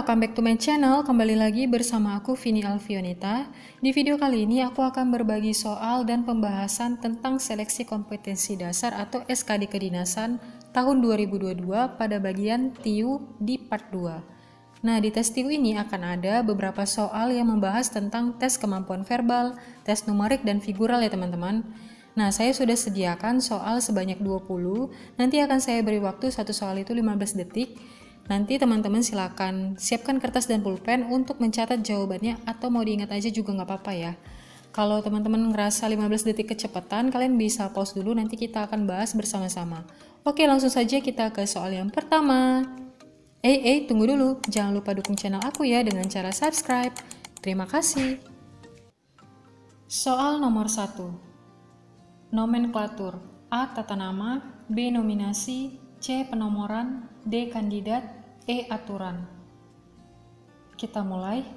welcome back to my channel. Kembali lagi bersama aku Vini Alfionita. Di video kali ini aku akan berbagi soal dan pembahasan tentang seleksi kompetensi dasar atau SKD Kedinasan tahun 2022 pada bagian TIU di part 2. Nah, di tes TIU ini akan ada beberapa soal yang membahas tentang tes kemampuan verbal, tes numerik dan figural ya teman-teman. Nah, saya sudah sediakan soal sebanyak 20. Nanti akan saya beri waktu satu soal itu 15 detik. Nanti teman-teman silakan siapkan kertas dan pulpen untuk mencatat jawabannya, atau mau diingat aja juga nggak apa-apa ya. Kalau teman-teman ngerasa 15 detik kecepatan, kalian bisa pause dulu, nanti kita akan bahas bersama-sama. Oke, langsung saja kita ke soal yang pertama. Tunggu dulu, jangan lupa dukung channel aku ya dengan cara subscribe. Terima kasih. Soal nomor 1. Nomenklatur. A. Tata nama, B. Nominasi, C. Penomoran, D. Kandidat, E. Aturan. Kita mulai.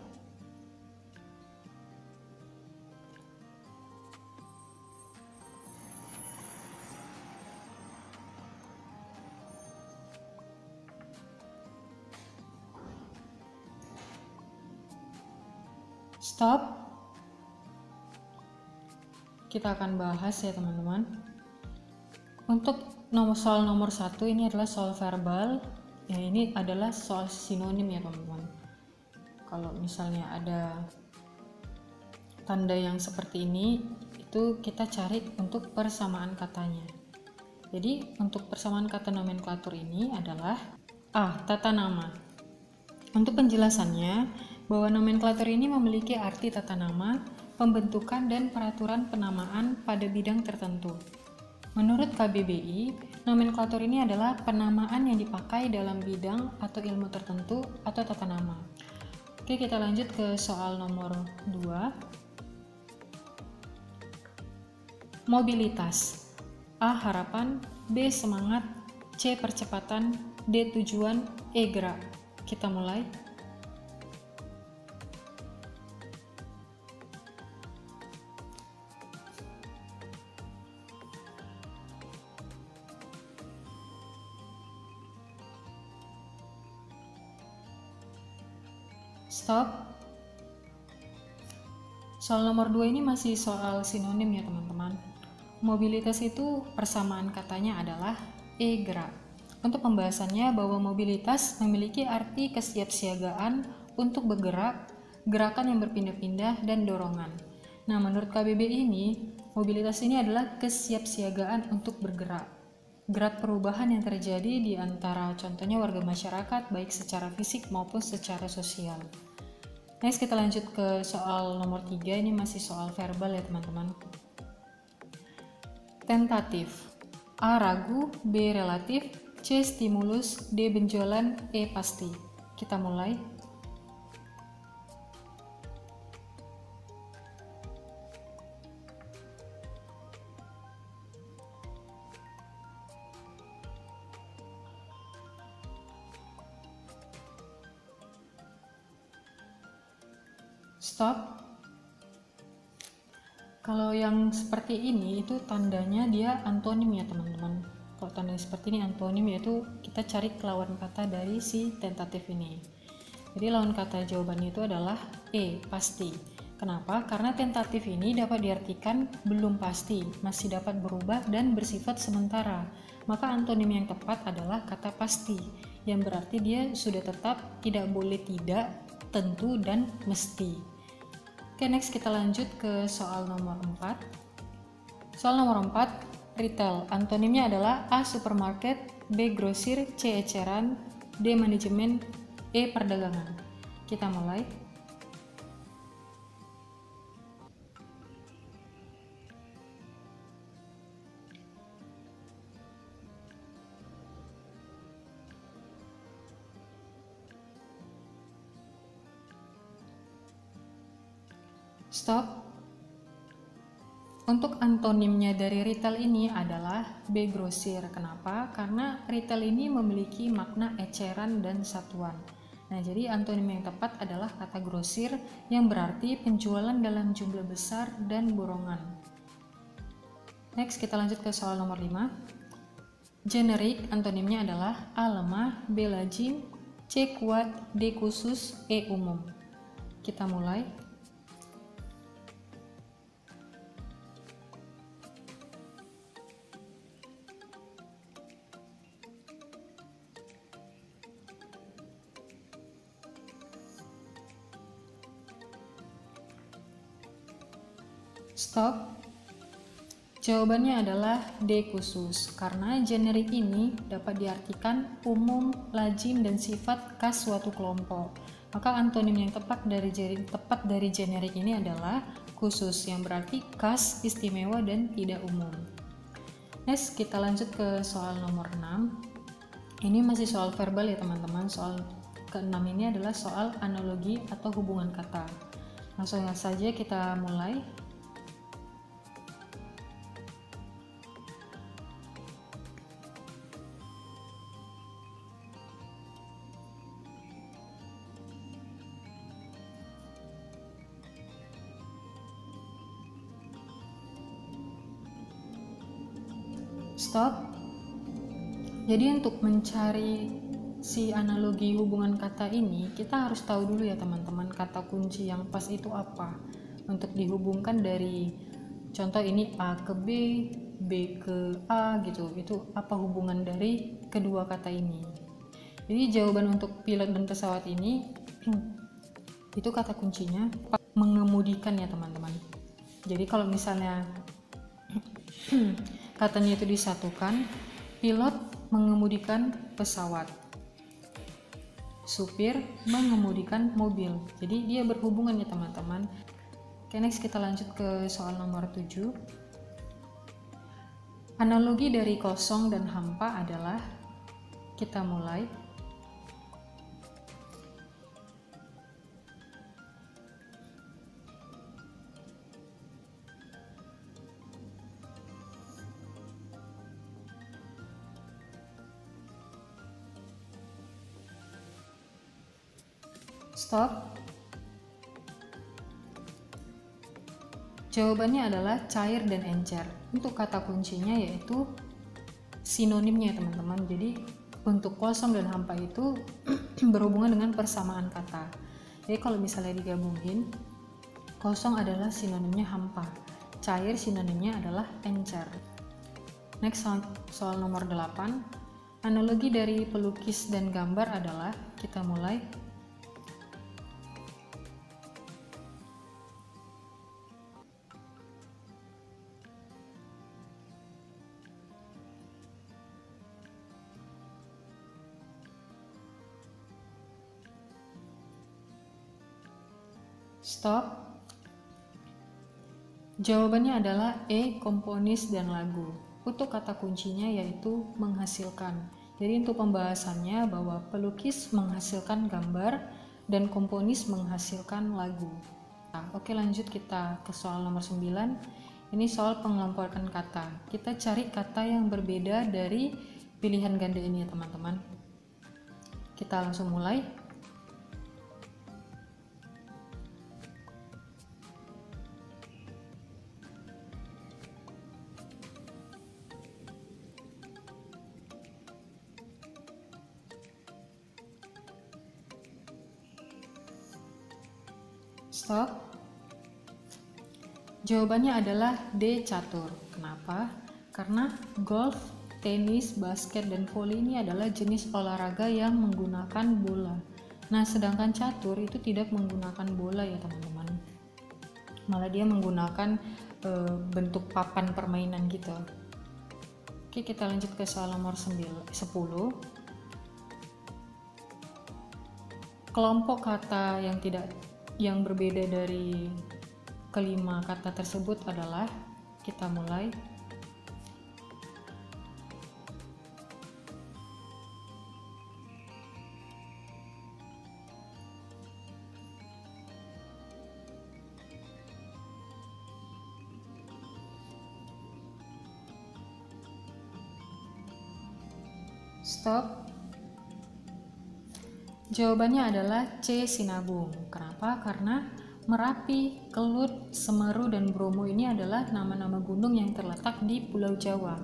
Stop. Kita akan bahas ya teman-teman. Untuk soal nomor 1 ini adalah soal verbal. Ya, ini adalah soal sinonim ya teman-teman. Kalau misalnya ada tanda yang seperti ini, itu kita cari untuk persamaan katanya. Jadi untuk persamaan kata nomenklatur ini adalah A. Tata nama. Untuk penjelasannya, bahwa nomenklatur ini memiliki arti tata nama, pembentukan dan peraturan penamaan pada bidang tertentu. Menurut KBBI, nomenklatur ini adalah penamaan yang dipakai dalam bidang atau ilmu tertentu atau tata nama. Oke, kita lanjut ke soal nomor 2. Mobilitas. A. Harapan, B. Semangat, C. Percepatan, D. Tujuan, E. Gerak. Kita mulai. Stop. Soal nomor 2 ini masih soal sinonim ya teman-teman. Mobilitas itu persamaan katanya adalah E. Gerak. Untuk pembahasannya, bahwa mobilitas memiliki arti kesiapsiagaan untuk bergerak, gerakan yang berpindah-pindah, dan dorongan. Nah, menurut KBBI ini, mobilitas ini adalah kesiapsiagaan untuk bergerak. Gerak perubahan yang terjadi di antara contohnya warga masyarakat, baik secara fisik maupun secara sosial. Next, kita lanjut ke soal nomor 3, ini masih soal verbal ya teman-teman. Tentatif. A. Ragu, B. Relatif, C. Stimulus, D. Benjolan, E. Pasti. Kita mulai. Stop. Kalau yang seperti ini itu tandanya dia antonim ya teman-teman. Kalau tanda seperti ini antonim, yaitu kita cari lawan kata dari si tentatif ini. Jadi lawan kata jawabannya itu adalah E. Pasti. Kenapa? Karena tentatif ini dapat diartikan belum pasti, masih dapat berubah dan bersifat sementara. Maka antonim yang tepat adalah kata pasti, yang berarti dia sudah tetap, tidak boleh tidak, tentu, dan mesti. Oke, next kita lanjut ke soal nomor 4. Soal nomor 4, retail. Antonimnya adalah A. Supermarket, B. Grosir, C. Eceran, D. Manajemen, E. Perdagangan. Kita mulai. Stop. Untuk antonimnya dari retail ini adalah B. Grosir. Kenapa? Karena retail ini memiliki makna eceran dan satuan. Nah, jadi antonim yang tepat adalah kata grosir, yang berarti penjualan dalam jumlah besar dan borongan. Next, kita lanjut ke soal nomor 5. Generik, antonimnya adalah A. Lemah, B. Lazim, C kuat, D khusus, E umum. Kita mulai. Stop. Jawabannya adalah D khusus, karena generik ini dapat diartikan umum, lazim, dan sifat khas suatu kelompok. Maka antonim yang tepat dari generik ini adalah khusus, yang berarti khas, istimewa, dan tidak umum. Next, kita lanjut ke soal nomor 6. Ini masih soal verbal ya teman-teman. Soal ke-6 ini adalah soal analogi atau hubungan kata. Langsung saja kita mulai. Stop. Jadi untuk mencari si analogi hubungan kata ini, kita harus tahu dulu ya teman-teman, kata kunci yang pas itu apa untuk dihubungkan dari contoh ini A ke B, B ke A gitu. Itu apa hubungan dari kedua kata ini. Jadi jawaban untuk pilot dan pesawat ini itu kata kuncinya mengemudikan ya teman-teman. Jadi kalau misalnya katanya itu disatukan, pilot mengemudikan pesawat, supir mengemudikan mobil. Jadi dia berhubungan ya teman-teman. Oke, next kita lanjut ke soal nomor 7. Analogi dari kosong dan hampa adalah, kita mulai. Stop. Jawabannya adalah cair dan encer. Untuk kata kuncinya yaitu sinonimnya teman-teman. Jadi untuk kosong dan hampa itu berhubungan dengan persamaan kata. Jadi kalau misalnya digabungin, kosong adalah sinonimnya hampa, cair sinonimnya adalah encer. Next, soal nomor 8. Analogi dari pelukis dan gambar adalah, kita mulai. Stop. Jawabannya adalah E, komponis dan lagu. Untuk kata kuncinya yaitu menghasilkan. Jadi untuk pembahasannya bahwa pelukis menghasilkan gambar dan komponis menghasilkan lagu. Nah, oke, lanjut kita ke soal nomor 9. Ini soal pengelompokan kata. Kita cari kata yang berbeda dari pilihan ganda ini ya teman-teman. Kita langsung mulai. Stop. Jawabannya adalah D, catur. Kenapa? Karena golf, tenis, basket, dan voli ini adalah jenis olahraga yang menggunakan bola. Nah, sedangkan catur itu tidak menggunakan bola ya teman-teman. Malah dia menggunakan bentuk papan permainan gitu. Oke, kita lanjut ke soal nomor 10. Kelompok kata yang berbeda dari kelima kata tersebut adalah, kita mulai. Stop. Jawabannya adalah C, Sinabung. Kenapa? Karena Merapi, Kelut, Semeru, dan Bromo ini adalah nama-nama gunung yang terletak di Pulau Jawa.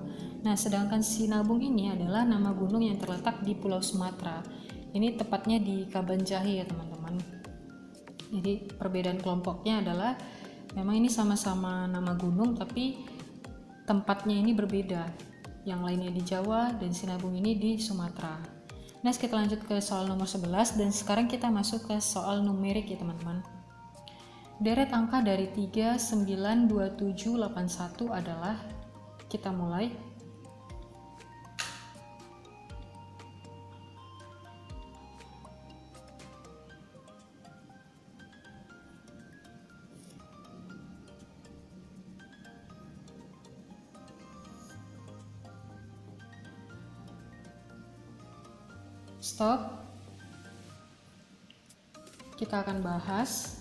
Nah, sedangkan Sinabung ini adalah nama gunung yang terletak di Pulau Sumatera. Ini tepatnya di Kabanjahe ya teman-teman. Jadi perbedaan kelompoknya adalah memang ini sama-sama nama gunung tapi tempatnya ini berbeda. Yang lainnya di Jawa dan Sinabung ini di Sumatera. Nah, kita lanjut ke soal nomor 11 dan sekarang kita masuk ke soal numerik ya teman-teman. Deret angka dari 3, 9, 27, 81 adalah, kita mulai. Stop. Kita akan bahas.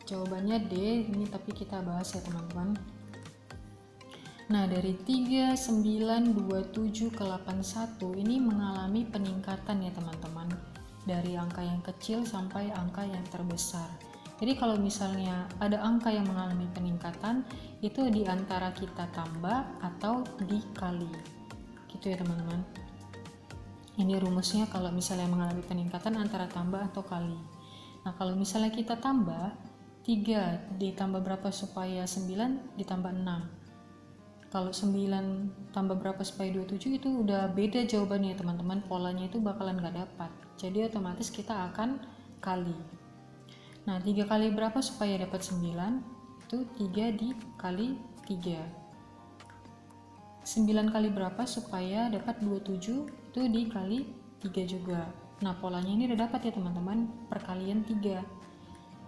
Jawabannya D, ini tapi kita bahas ya teman-teman. Nah, dari 3, 9, 27 ke 81 ini mengalami peningkatan ya teman-teman. Dari angka yang kecil sampai angka yang terbesar. Jadi kalau misalnya ada angka yang mengalami peningkatan, itu di antara kita tambah atau dikali. Gitu ya teman-teman. Ini rumusnya kalau misalnya mengalami peningkatan antara tambah atau kali. Nah, kalau misalnya kita tambah, 3 ditambah berapa supaya 9 ditambah 6. Kalau 9 tambah berapa supaya 27 itu udah beda jawabannya teman-teman. Polanya itu bakalan gak dapat. Jadi otomatis kita akan kali. Nah, 3 kali berapa supaya dapat 9? Itu 3 dikali 3. 9 kali berapa supaya dapat 27? Itu dikali 3 juga. Nah, polanya ini udah dapat ya teman-teman, perkalian 3.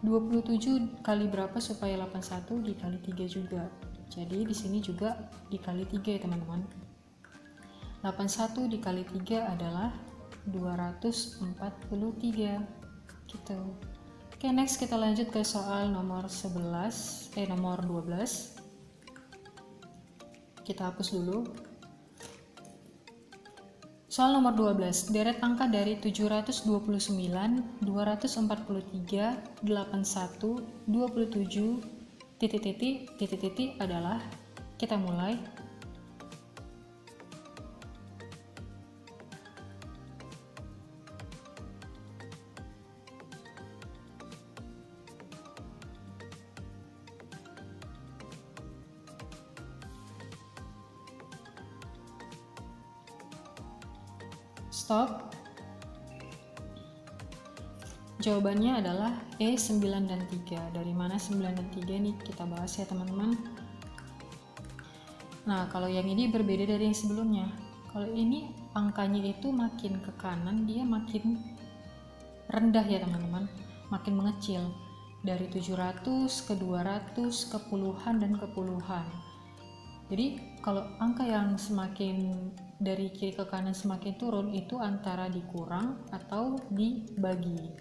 27 kali berapa supaya 81? Dikali 3 juga. Jadi di sini juga dikali 3 ya teman-teman. 81 dikali 3 adalah 243 gitu. Oke, next kita lanjut ke soal nomor 12. Kita hapus dulu. Soal nomor 12, deret angka dari 729, 243, 81, 27, titik adalah, kita mulai. Stop. Jawabannya adalah E 9 dan 3. Dari mana 9 dan 3 nih kita bahas ya teman-teman. Nah, kalau yang ini berbeda dari yang sebelumnya. Kalau ini angkanya itu makin ke kanan, dia makin rendah ya teman-teman, makin mengecil. Dari 700 ke 200 ke puluhan dan ke puluhan. Jadi kalau angka yang semakin dari kiri ke kanan semakin turun itu antara dikurang atau dibagi.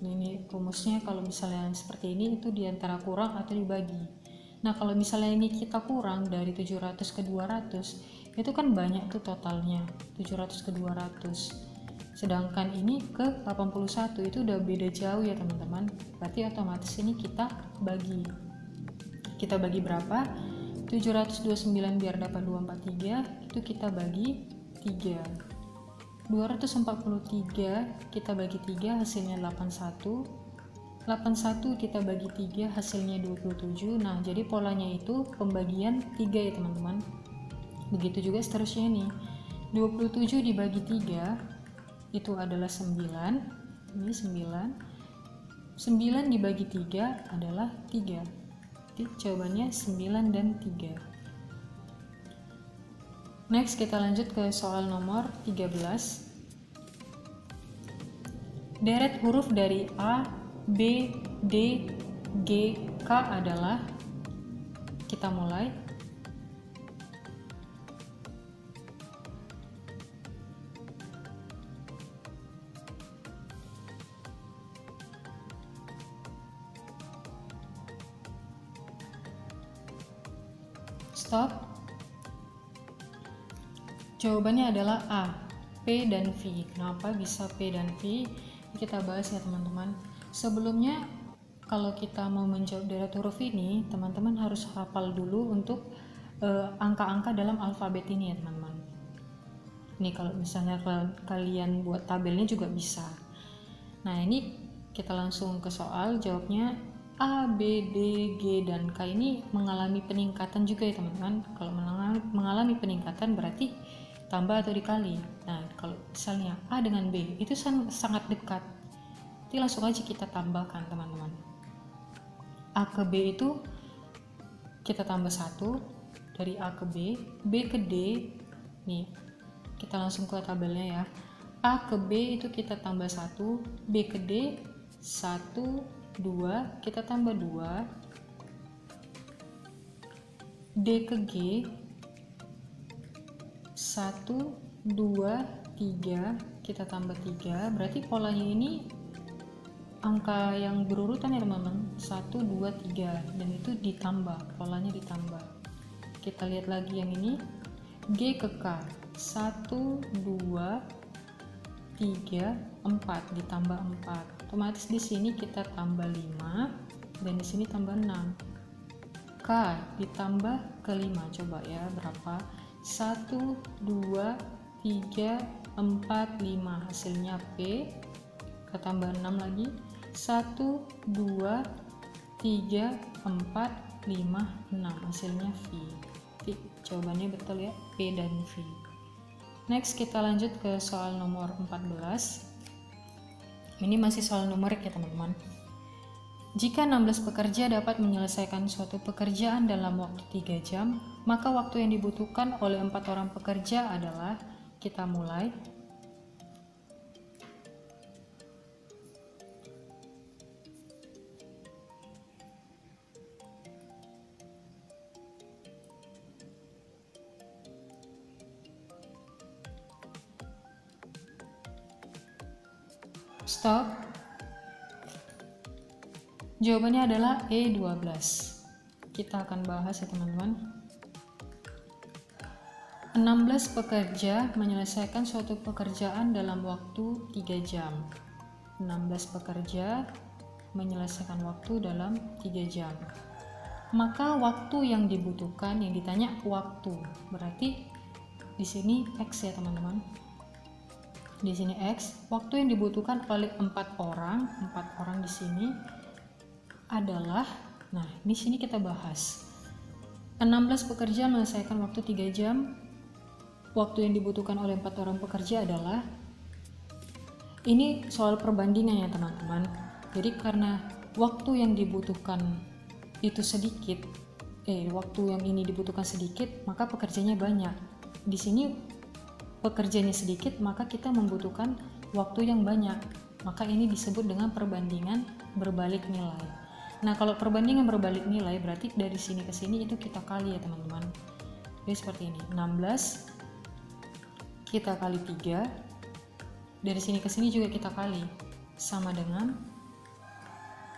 Ini rumusnya kalau misalnya seperti ini itu di antara kurang atau dibagi. Nah, kalau misalnya ini kita kurang dari 700 ke 200, itu kan banyak tuh totalnya, 700 ke 200. Sedangkan ini ke 81 itu udah beda jauh ya teman-teman. Berarti otomatis ini kita bagi. Kita bagi berapa? 729 biar dapat 243 itu kita bagi 3. 243 kita bagi 3 hasilnya 81. 81 kita bagi 3 hasilnya 27. Nah, jadi polanya itu pembagian 3 ya teman-teman. Begitu juga seterusnya nih. 27 dibagi 3 itu adalah 9. Ini 9. 9 dibagi 3 adalah 3. Jawabannya 9 dan 3. Next kita lanjut ke soal nomor 13. Deret huruf dari A, B, D, G, K adalah, kita mulai. Stop. Jawabannya adalah A, P dan V. Kenapa bisa P dan V? Kita bahas ya teman-teman. Sebelumnya kalau kita mau menjawab deret huruf ini, teman-teman harus hafal dulu untuk angka-angka dalam alfabet ini ya teman-teman. Nih kalau misalnya kalian buat tabelnya juga bisa. Nah ini kita langsung ke soal. Jawabnya A, B, D, G, dan K ini mengalami peningkatan juga ya teman-teman. Kalau mengalami peningkatan berarti tambah atau dikali. Nah kalau misalnya A dengan B itu sangat dekat, jadi langsung aja kita tambahkan teman-teman. A ke B itu kita tambah 1, dari A ke B, B ke D, nih kita langsung ke tabelnya ya. A ke B itu kita tambah 1, B ke D 1, 2, kita tambah 2, D ke G 1, 2, 3, kita tambah 3, berarti polanya ini angka yang berurutan ya teman-teman, 1, 2, 3, dan itu ditambah, polanya ditambah. Kita lihat lagi yang ini, G ke K 1, 2, 3, 4, ditambah 4, otomatis di sini kita tambah 5 dan di sini tambah 6. K ditambah ke 5, coba ya berapa? 1, 2, 3, 4, 5, hasilnya P. Kita tambah 6 lagi, 1, 2, 3, 4, 5, 6, hasilnya V. Jawabannya betul ya, P dan V. Next kita lanjut ke soal nomor 14. Ini masih soal numerik ya teman-teman. Jika 16 pekerja dapat menyelesaikan suatu pekerjaan dalam waktu 3 jam, maka waktu yang dibutuhkan oleh 4 orang pekerja adalah, kita mulai. Stop. Jawabannya adalah E12. Kita akan bahas ya teman-teman. 16 pekerja menyelesaikan suatu pekerjaan dalam waktu 3 jam. 16 pekerja menyelesaikan waktu dalam 3 jam. Maka waktu yang dibutuhkan, yang ditanya waktu, berarti di sini X ya teman-teman. Di sini X, waktu yang dibutuhkan oleh 4 orang di sini adalah, nah di sini kita bahas 16 pekerja menyelesaikan waktu 3 jam, waktu yang dibutuhkan oleh 4 orang pekerja adalah, ini soal perbandingan ya teman-teman. Jadi karena waktu yang dibutuhkan itu sedikit, waktu yang ini dibutuhkan sedikit, maka pekerjanya banyak. Di sini pekerjaannya sedikit, maka kita membutuhkan waktu yang banyak. Maka ini disebut dengan perbandingan berbalik nilai. Nah, kalau perbandingan berbalik nilai berarti dari sini ke sini itu kita kali ya teman-teman. Jadi seperti ini, 16 kita kali 3, dari sini ke sini juga kita kali, sama dengan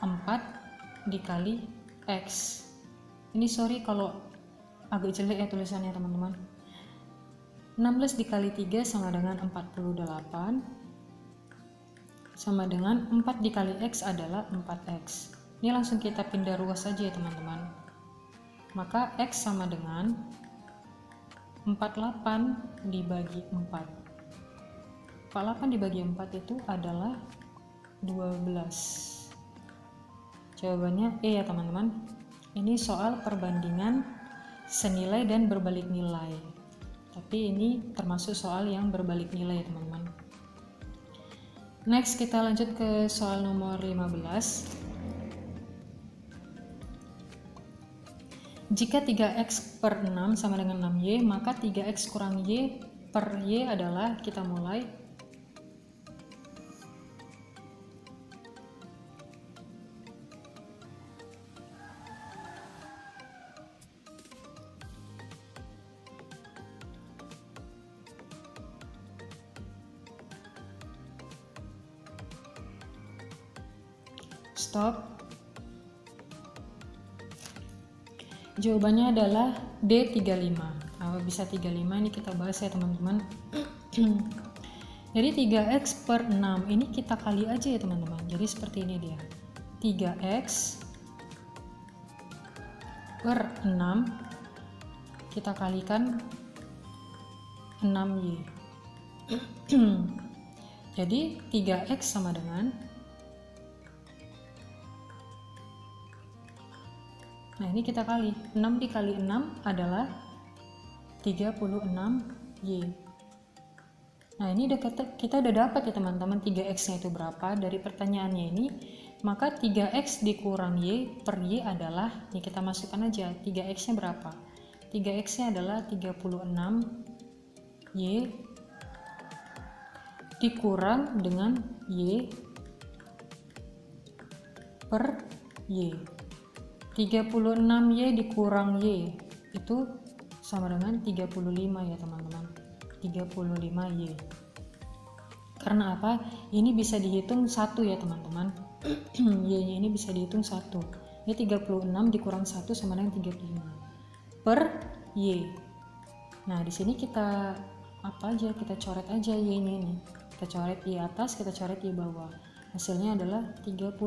4 dikali X. Ini sorry kalau agak jelek ya tulisannya teman-teman. 16 dikali 3 sama dengan 48, sama dengan 4 dikali X adalah 4X. Ini langsung kita pindah ruas saja ya teman-teman. Maka X sama dengan 48 dibagi 4. 48 dibagi 4 itu adalah 12. Jawabannya E ya teman-teman. Ini soal perbandingan senilai dan berbalik nilai. Tapi ini termasuk soal yang berbalik nilai ya teman-teman. Next kita lanjut ke soal nomor 15. Jika 3x per 6 sama dengan 6y, maka 3x kurang y per y adalah, kita mulai. Stop. Jawabannya adalah D35. Apa bisa 35 ini kita bahas ya teman-teman. Jadi 3x per 6 ini kita kali aja ya teman-teman. Jadi seperti ini dia. 3x per 6 kita kalikan 6y. Jadi 3x sama dengan, nah ini kita kali, 6 dikali 6 adalah 36y. Nah ini kita udah dapat ya teman-teman 3x nya itu berapa dari pertanyaannya ini. Maka 3x dikurang y per y adalah, ini kita masukkan aja 3x nya berapa, 3x nya adalah 36y dikurang dengan y per y. 36y dikurang y itu sama dengan 35 ya teman-teman, 35y. Karena apa? Ini bisa dihitung 1 ya teman-teman. Y ini bisa dihitung 1. Ini 36 dikurang 1 sama dengan 35 per y. Nah di sini kita apa aja, kita coret aja y nya ini, kita coret y atas, kita coret y bawah, hasilnya adalah 35.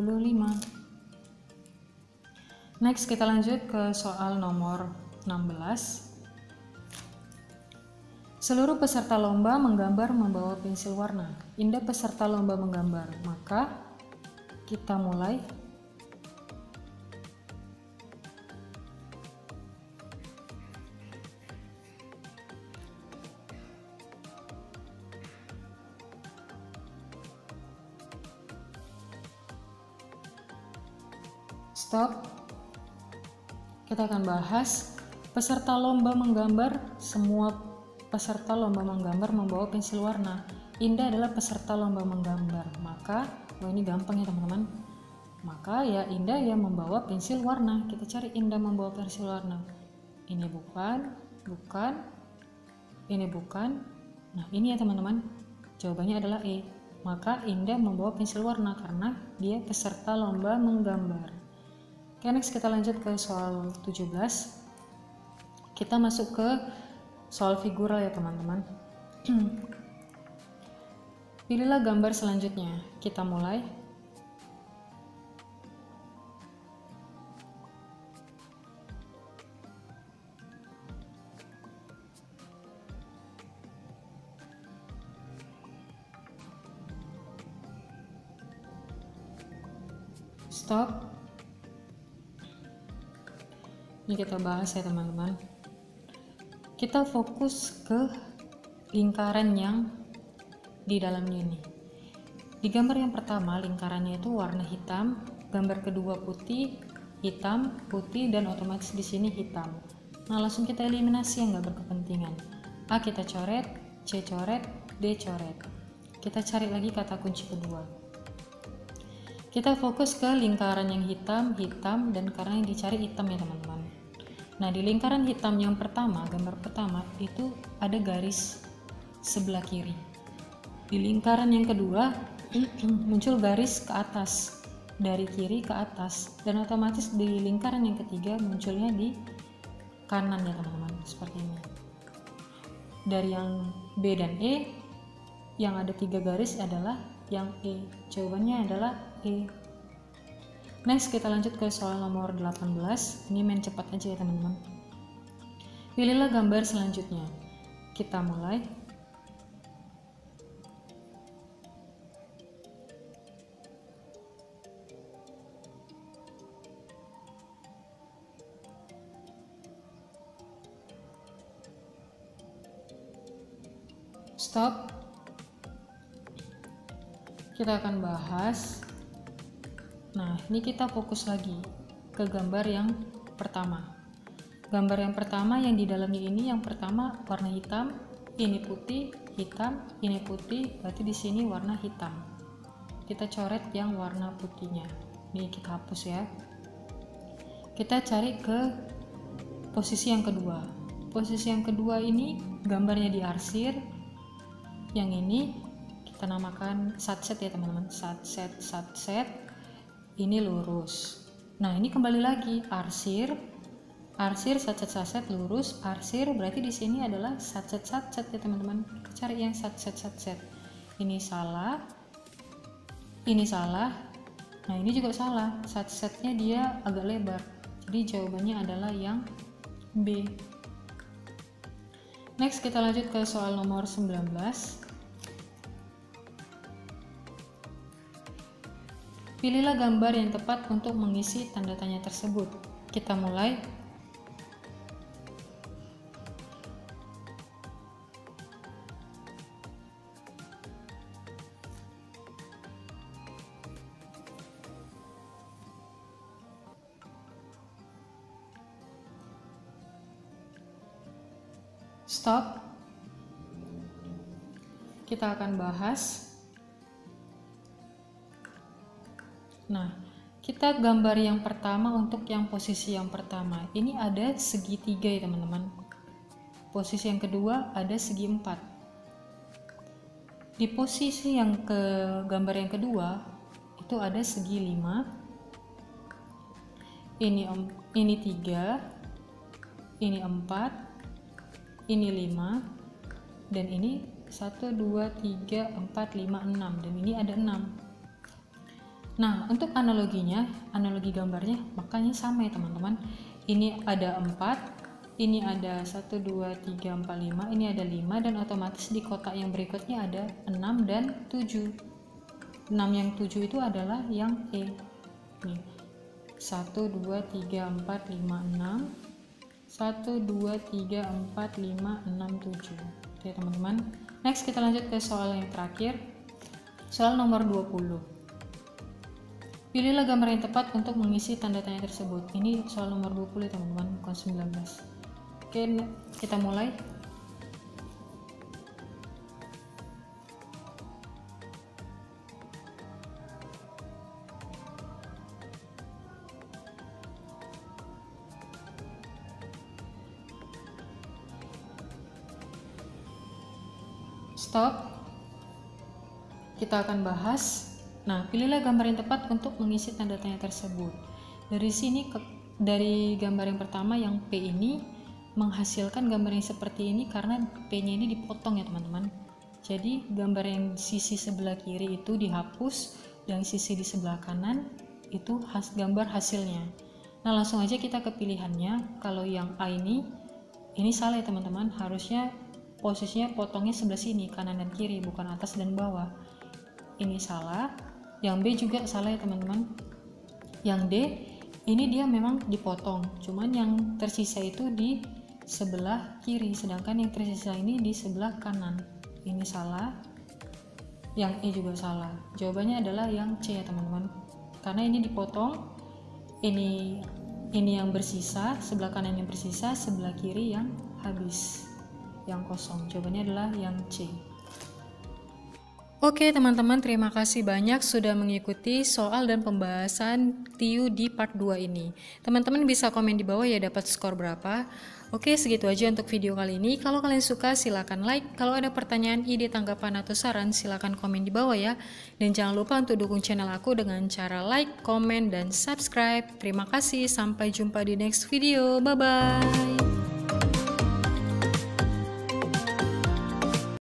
Next kita lanjut ke soal nomor 16. Seluruh peserta lomba menggambar membawa pensil warna. Indah peserta lomba menggambar, maka kita mulai. Stop. Kita akan bahas peserta lomba menggambar. Semua peserta lomba menggambar membawa pensil warna. Indah adalah peserta lomba menggambar, maka ini gampang ya teman-teman. Maka ya Indah yang membawa pensil warna. Kita cari Indah membawa pensil warna. Ini bukan, ini bukan. Nah ini ya teman-teman, jawabannya adalah E. Maka Indah membawa pensil warna karena dia peserta lomba menggambar. Oke, next kita lanjut ke soal 17. Kita masuk ke soal figural ya teman-teman. Pilihlah gambar selanjutnya. Kita mulai. Stop. Ini kita bahas ya teman-teman. Kita fokus ke lingkaran yang di dalamnya ini. Di gambar yang pertama lingkarannya itu warna hitam, gambar kedua putih, hitam, putih, dan otomatis di sini hitam. Nah langsung kita eliminasi yang nggak berkepentingan. A kita coret, C coret, D coret. Kita cari lagi kata kunci kedua. Kita fokus ke lingkaran yang hitam, dan karena yang dicari hitam ya teman-teman. Nah di lingkaran hitam yang pertama, gambar pertama itu ada garis sebelah kiri. Di lingkaran yang kedua muncul garis ke atas, dari kiri ke atas, dan otomatis di lingkaran yang ketiga munculnya di kanan ya teman-teman, seperti ini. Dari yang B dan E, yang ada 3 garis adalah yang E. Jawabannya adalah E. Next kita lanjut ke soal nomor 18. Ini main cepat aja ya teman-teman. Pilihlah gambar selanjutnya. Kita mulai. Stop. Kita akan bahas. Nah, ini kita fokus lagi ke gambar yang pertama. Gambar yang pertama yang di dalamnya ini, yang pertama warna hitam, ini putih, hitam, ini putih, berarti di sini warna hitam. Kita coret yang warna putihnya. Ini kita hapus ya. Kita cari ke posisi yang kedua. Posisi yang kedua ini gambarnya diarsir. Yang ini kita namakan satset ya teman-teman. Satset. Ini lurus. Nah ini kembali lagi arsir, satset lurus, arsir, berarti di sini adalah satset ya teman-teman. Kita cari yang satset. Ini salah, ini salah. Nah ini juga salah, satsetnya dia agak lebar. Jadi jawabannya adalah yang B. Next kita lanjut ke soal nomor 19. Pilihlah gambar yang tepat untuk mengisi tanda tanya tersebut. Kita mulai. Stop. Kita akan bahas. Nah, kita gambar yang pertama untuk yang posisi yang pertama. Ini ada segitiga ya teman-teman. Posisi yang kedua ada segi 4. Di posisi yang gambar yang kedua itu ada segi 5. Ini 3. Ini 4. Ini 5. Dan ini 1, 2, 3, 4, 5, 6. Dan ini ada 6. Nah, untuk analogi gambarnya makanya sama ya teman-teman. Ini ada 4, ini ada 1, 2, 3, 4, 5, ini ada 5, dan otomatis di kotak yang berikutnya ada 6 dan 7. 6 yang 7 itu adalah yang E. Nih, 1, 2, 3, 4, 5, 6. 1, 2, 3, 4, 5, 6, 7. Oke teman-teman. Next kita lanjut ke soal yang terakhir. Soal nomor 20. Pilihlah gambar yang tepat untuk mengisi tanda tanya tersebut. Ini soal nomor 20 teman-teman, bukan 19. Oke, kita mulai. Stop. Kita akan bahas. Nah, pilihlah gambar yang tepat untuk mengisi tanda tanya tersebut. Dari sini, dari gambar yang pertama yang P ini menghasilkan gambar yang seperti ini karena P-nya ini dipotong ya teman-teman. Jadi gambar yang sisi sebelah kiri itu dihapus, dan sisi di sebelah kanan itu gambar hasilnya. Nah, langsung aja kita ke pilihannya. Kalau yang A ini salah ya teman-teman. Harusnya posisinya potongnya sebelah sini, kanan dan kiri, bukan atas dan bawah. Ini salah. Yang B juga salah ya teman-teman. Yang D ini dia memang dipotong, cuman yang tersisa itu di sebelah kiri, sedangkan yang tersisa ini di sebelah kanan. Ini salah. Yang E juga salah. Jawabannya adalah yang C ya teman-teman. Karena ini dipotong, ini yang bersisa, sebelah kanan yang bersisa, sebelah kiri yang habis, yang kosong. Jawabannya adalah yang C. Oke teman-teman, terima kasih banyak sudah mengikuti soal dan pembahasan TIU di part 2 ini. Teman-teman bisa komen di bawah ya dapat skor berapa. Oke, segitu aja untuk video kali ini. Kalau kalian suka silahkan like. Kalau ada pertanyaan, ide, tanggapan, atau saran silahkan komen di bawah ya. Dan jangan lupa untuk dukung channel aku dengan cara like, komen, dan subscribe. Terima kasih, sampai jumpa di next video. Bye-bye.